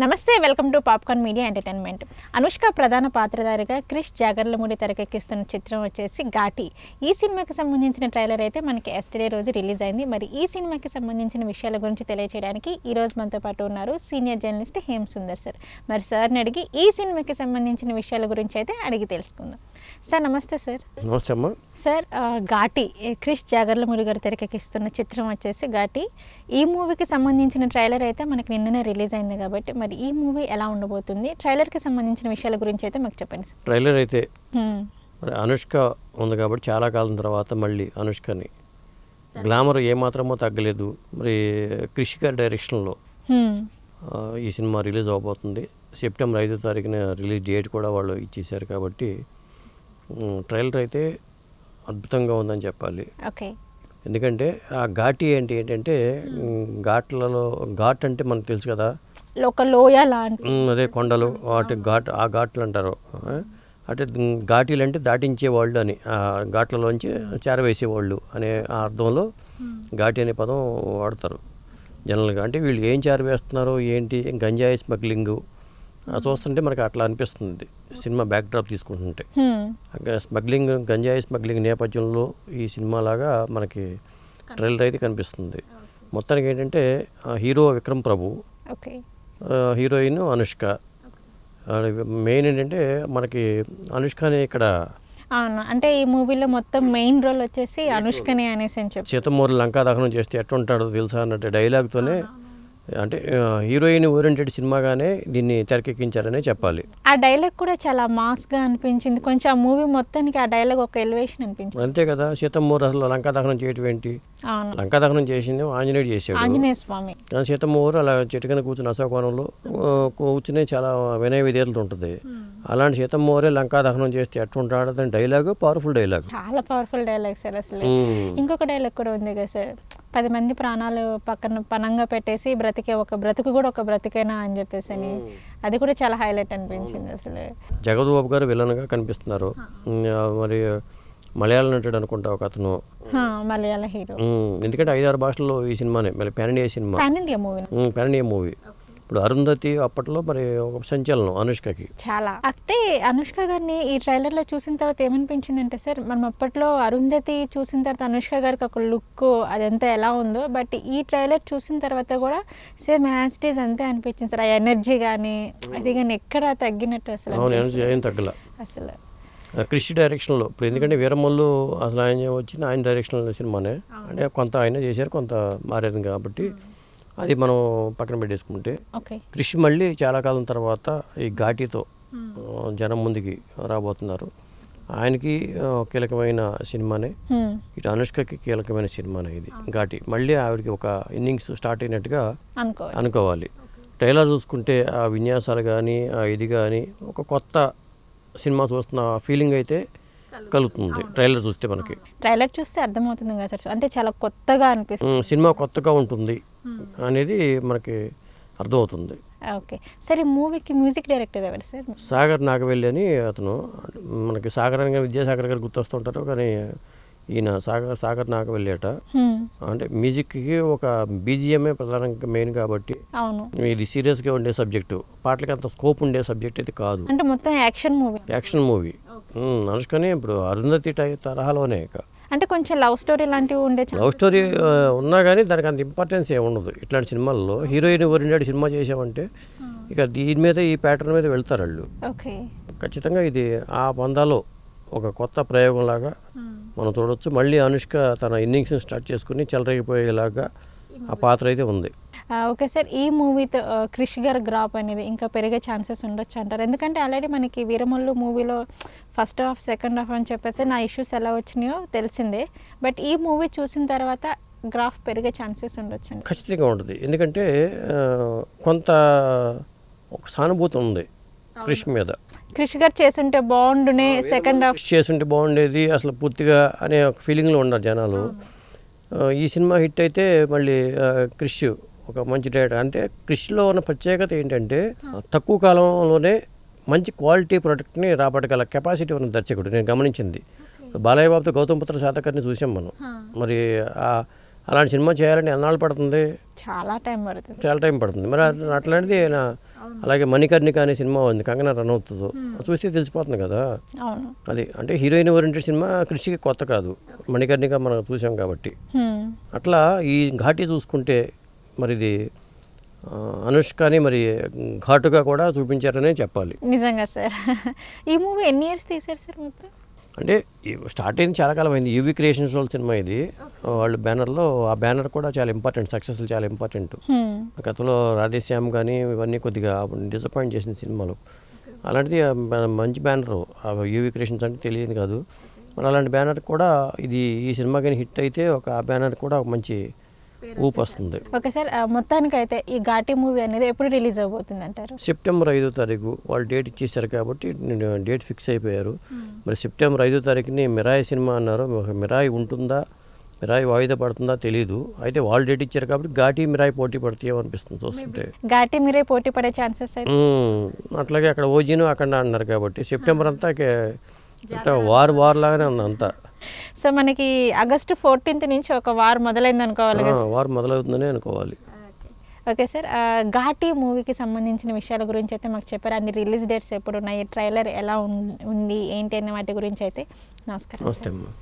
నమస్తే, welcome to popcorn media entertainment. Anushka ప్రధాన పాత్రధారిగా క్రిష్ జాగర్లమూడి తెరకెక్కిస్తున్న చిత్రం వచ్చేసి ఘాటి. ఈ సినిమాకి సంబంధించిన ట్రైలర్ అయితే మనకి ఎస్టర్డే రోజు రిలీజ్ అయింది. మరి ఈ సినిమాకి సంబంధించిన విషయాల గురించి తెలియజేయడానికి ఈ రోజు మనతో పాటు ఉన్నారు senior journalist Hem Sundar sir. మరి సార్ని అడిగి ఈ సినిమాకి సంబంధించిన విషయాల గురించి అయితే అడిగి తెలుసుకుందాం. సార్ నమస్తే. సార్ నమస్తే అమ్మా. సార్, ఘాటి క్రిష్ జాగర్లమూడి గారు తెరకెక్కిస్తున్న చిత్రం వచ్చేసి ఘాటి. ఈ మూవీకి సంబంధించిన ట్రైలర్ అయితే మనకి నిన్ననే రిలీజ్ అయింది కాబట్టి మరి ఈ మూవీ ఎలా ఉండబోతుంది, ట్రైలర్కి సంబంధించిన విషయాల గురించి అయితే మాకు చెప్పండి సార్. ట్రైలర్ అయితే మరి అనుష్క ఉంది కాబట్టి చాలా కాలం తర్వాత మళ్ళీ అనుష్కని గ్లామర్ ఏమాత్రమో తగ్గలేదు. మరి క్రిష్ గారి డైరెక్షన్లో ఈ సినిమా రిలీజ్ అవబోతుంది. సెప్టెంబర్ 5వ తారీఖున రిలీజ్ డేట్ కూడా వాళ్ళు ఇచ్చేసారు కాబట్టి ట్రైలర్ అయితే అద్భుతంగా ఉందని చెప్పాలి. ఓకే. ఎందుకంటే ఆ ఘాటి ఏంటంటే ఘాట్లలో ఘాట్ అంటే మనకు తెలుసు కదా, ఒక లోయ లాంటి అదే కొండలు వాటి ఆ ఘాట్లు అంటారు. అంటే ఘాటీలు అంటే దాటించేవాళ్ళు అని, ఆ ఘాట్లలోంచి చేరవేసేవాళ్ళు అనే ఆ అర్థంలో ఘాటి అనే పదం వాడతారు జనరల్గా. అంటే వీళ్ళు ఏం చేరవేస్తున్నారో ఏంటి, గంజాయి స్మగ్లింగ్ చూస్తుంటే మనకి అట్లా అనిపిస్తుంది సినిమా బ్యాక్డ్రాప్ తీసుకుంటుంటే. గంజాయి స్మగ్లింగ్ నేపథ్యంలో ఈ సినిమా లాగా మనకి ట్రైలర్ అయితే కనిపిస్తుంది. మొత్తానికి ఏంటంటే హీరో విక్రమ్ ప్రభు, హీరోయిన్ అనుష్క. మెయిన్ ఏంటంటే మనకి అనుష్కనే ఇక్కడ. అవును, అంటే ఈ మూవీలో మొత్తం మెయిన్ రోల్ వచ్చేసి అనుష్కనే అనేసి అని చెప్పి, సీతమ్మూరి లంకా దహనం చేస్తే ఎట్లుంటాడో తెలుసా అన్నట్టు డైలాగ్తోనే, అంటే హీరోయిన్ ఓరియంటెడ్ సినిమాగానే దీన్ని తెరకెక్కించారనే చెప్పాలి. ఆ డైలాగ్ కూడా చాలా మాస్గా అనిపించింది. కొంచెం ఆ మూవీ మొత్తానికి ఆ డైలాగ్ ఒక ఎలివేషన్ అనిపించింది. అంతే కదా, సీతమ్మూరు అసలు లంకా దహనం చేయటం ఏంటి? లంకా దహనం చేసింది ఆంజనేయుడు చేసాడు, ఆంజనేయ స్వామి. కానీ సీతమ్మూరు అలా చెట్టు కింద కూర్చుని అశోకవనంలో కూర్చుని చాలా వినయ విధేయతలు ఉంటుంది. అలాంటి సీతమ్మూరే లంకా దహనం చేస్తే ఎట్లుంటాడు అని డైలాగ్ పవర్ఫుల్ డైలాగ్, చాలా పవర్ఫుల్ డైలాగ్ సార్. అసలు ఇంకొక డైలాగ్ కూడా ఉంది కదా సార్, 10 మంది ప్రాణాలు పక్కన పనంగా పెట్టేసి బ్రతికే ఒక బ్రతుకు కూడా ఒక బ్రతికేనా అని చెప్పేసి అని, అది కూడా చాలా హైలైట్ అనిపించింది అసలు. జగద్ బాబు గారు విలన్గా కనిపిస్తున్నారు. మరి మలయాళ నటుడు అనుకుంటా ఒక అతను, మలయాళ హీరో. ఎందుకంటే 5-6 భాషల్లో ఈ సినిమానే, మళ్ళీ pan India cinema, pan India movie. ఇప్పుడు అరుంధతి అప్పట్లో మరి ఒక సంచలనం అనుష్కకి చాలా. అంటే అనుష్క గారిని ఈ ట్రైలర్లో చూసిన తర్వాత ఏమనిపించింది అంటే సార్, మనం అప్పట్లో అరుంధతి చూసిన తర్వాత అనుష్క గారికి ఒక లుక్ అదంతా ఎలా ఉందో, బట్ ఈ ట్రైలర్ చూసిన తర్వాత కూడా సేమ్ యాజ్ ఇట్ ఈజ్ అంతే అనిపించింది సార్. ఆ ఎనర్జీ కానీ అది కానీ ఎక్కడ తగ్గినట్టు అసలు. అవును, ఎనర్జీ ఏం తగ్గల అసలు. క్రిష్ డైరెక్షన్లో ఇప్పుడు, ఎందుకంటే వీరమల్లు అసలు ఆయన వచ్చిన ఆయన డైరెక్షన్లో సినిమానే, అంటే కొంత ఆయన చేశారు, కొంత మారేది కాబట్టి అది మనం పక్కన పెట్టేసుకుంటే, క్రిష్ మళ్ళీ చాలా కాలం తర్వాత ఈ ఘాటితో జనం ముందుకి రాబోతున్నారు. ఆయనకి కీలకమైన సినిమానే, ఇటు అనుష్కకి కీలకమైన సినిమానే ఇది ఘాటి. మళ్ళీ ఆవిడకి ఒక ఇన్నింగ్స్ స్టార్ట్ అయినట్టుగా అనుకోవాలి. ట్రైలర్ చూసుకుంటే ఆ విన్యాసాలు కానీ ఆ ఇది కానీ ఒక కొత్త సినిమా చూస్తున్న ఫీలింగ్ అయితే కలుగుతుంది. ట్రైలర్ చూస్తే మనకి, ట్రైలర్ చూస్తే అర్థమవుతుంది కదా సార్, అంటే చాలా కొత్తగా అనిపిస్తుంది, సినిమా కొత్తగా ఉంటుంది అనేది మనకి అర్థమవుతుంది. ఓకే సార్, ఈ మూవీకి మ్యూజిక్ డైరెక్టర్ ఎవరు సార్? సాగర్ నాగవెల్లి అని అతను. మనకి సాగర్ అని విద్యాసాగర్ గారు గుర్తొస్తుంటారు, కానీ ఈయన సాగర్ నాగవెల్లి అట. అంటే మ్యూజిక్కి ఒక బీజిఎంఏ ప్రధానంగా మెయిన్ కాబట్టి ఇది సీరియస్గా ఉండే సబ్జెక్టు, పాటలకి అంత స్కోప్ ఉండే సబ్జెక్ట్ అయితే కాదు. అంటే మొత్తం యాక్షన్ మూవీ. అనుష్కని ఇప్పుడు అరుంధతి తరహాలోనే, అంటే కొంచెం లవ్ స్టోరీ లాంటివి ఉండే. లవ్ స్టోరీ ఉన్నా కానీ దానికి అంత ఇంపార్టెన్స్ ఏమి ఉండదు. ఇట్లాంటి సినిమాల్లో హీరోయిన్ ఓరియంటెడ్ సినిమా చేసామంటే ఇక దీని మీద ఈ ప్యాటర్న్ మీద వెళ్తారు వాళ్ళు. ఖచ్చితంగా ఇది ఆ పందాలో ఒక కొత్త ప్రయోగం లాగా మనం చూడవచ్చు. మళ్ళీ అనుష్క తన ఇన్నింగ్స్ని స్టార్ట్ చేసుకుని చెలరేగిపోయేలాగా ఆ పాత్ర అయితే ఉంది. ఓకే సార్, ఈ మూవీతో క్రిష్ గారి గ్రాఫ్ అనేది ఇంకా పెరిగే ఛాన్సెస్ ఉండొచ్చు అంటారు? ఎందుకంటే ఆల్రెడీ మనకి వీరమల్లు మూవీలో ఫస్ట్ హాఫ్ సెకండ్ హాఫ్ అని చెప్పేసి నా ఇష్యూస్ ఎలా వచ్చినాయో తెలిసిందే, బట్ ఈ మూవీ చూసిన తర్వాత గ్రాఫ్ పెరిగే ఛాన్సెస్ ఉండొచ్చు అండి? ఖచ్చితంగా ఉంటుంది. ఎందుకంటే కొంత ఒక సానుభూతి ఉంది క్రిష్ మీద. క్రిష్ గారు చేస్తుంటే బాగుండునే, సెకండ్ హాఫ్ చేస్తుంటే బాగుండేది అసలు పూర్తిగా అనే ఒక ఫీలింగ్లో ఉన్నారు జనాలు. ఈ సినిమా హిట్ అయితే మళ్ళీ క్రిష్ ఒక మంచి డైరెక్టర్. అంటే క్రిష్లో ఉన్న ప్రత్యేకత ఏంటంటే తక్కువ కాలంలోనే మంచి క్వాలిటీ ప్రొడక్ట్ని రాబట్టగల కెపాసిటీ ఉన్న దర్శకుడు నేను గమనించింది. బాలయ్య బాబుతో గౌతమ్ పుత్ర శాతకర్ని చూసాం మనం. మరి అలాంటి సినిమా చేయాలని ఎన్నాళ్ళు పడుతుంది? చాలా టైం పడుతుంది. మరి అట్లాంటిది ఆయన అలాగే మణికర్ణిక అనే సినిమా ఉంది, కంగనా రనౌత్తో, చూస్తే తెలిసిపోతుంది కదా. అవును. అది అంటే హీరోయిన్ ఓరియంటెడ్ సినిమా కృషికి కొత్త కాదు, మణికర్ణిక మనం చూసాం కాబట్టి. అట్లా ఈ ఘాటి చూసుకుంటే మరి ఇది అనుష్కని మరి ఘాటుగా కూడా చూపించారనే చెప్పాలి. నిజంగా సార్. ఈ మూవీ ఎన్ని ఇయర్స్ తీశారు సార్ మొత్తం? అంటే స్టార్ట్ అయింది చాలా కాలం అయింది. యూవీ క్రియేషన్స్ వాళ్ళ సినిమా ఇది, వాళ్ళు బ్యానర్లో, ఆ బ్యానర్ కూడా చాలా ఇంపార్టెంట్, సక్సెస్లు చాలా ఇంపార్టెంట్. గతంలో రాధేశ్యామ్ కానీ ఇవన్నీ కొద్దిగా డిసప్పాయింట్ చేసిన సినిమాలు. అలాంటిది మంచి బ్యానరు యూవీ క్రియేషన్స్ అంటే తెలియదు కాదు. మరి అలాంటి బ్యానర్ కూడా ఇది, ఈ సినిమా కానీ హిట్ అయితే ఆ బ్యానర్ కూడా ఒక మంచి ఊపు వస్తుంది. ఓకే సార్, మొత్తానికి అయితే ఈ ఘాటి మూవీ అనేది ఎప్పుడు రిలీజ్ అవబోతుంది అంటారు? సెప్టెంబర్ 5వ తారీఖు వాళ్ళు డేట్ ఇచ్చేసారు కాబట్టి డేట్ ఫిక్స్ అయిపోయారు. మరి సెప్టెంబర్ 5వ తారీఖుని మిరాయి సినిమా అన్నారు. మిరాయి ఉంటుందా, మిరాయి వాయిదా పడుతుందా తెలీదు. అయితే వాళ్ళు డేట్ ఇచ్చారు కాబట్టి ఘాటి మిరాయి పోటీ పడతాయో అనిపిస్తుంది చూస్తుంటే. ఘాటి మీరే పోటీ పడే ఛాన్సెస్ అయితే? అట్లాగే అక్కడ ఓజీను అక్కడ అన్నారు కాబట్టి సెప్టెంబర్ అంతా వార్ లాగానే ఉంది అంతా. సో మనకి ఆగస్టు 14th నుంచి ఒక వార్ మొదలైంది అనుకోవాలి కదా? వార్ మొదలవుతుందనే అనుకోవాలి. ఓకే సార్, ఘాటి మూవీకి సంబంధించిన విషయాల గురించి అయితే మాకు చెప్పారు. అన్ని రిలీజ్ డేట్స్ ఎప్పుడు ఉన్నాయి, ట్రైలర్ ఎలా ఉంది ఏంటి అనే వాటి గురించి అయితే. నమస్కారం. నమస్తే అమ్మా.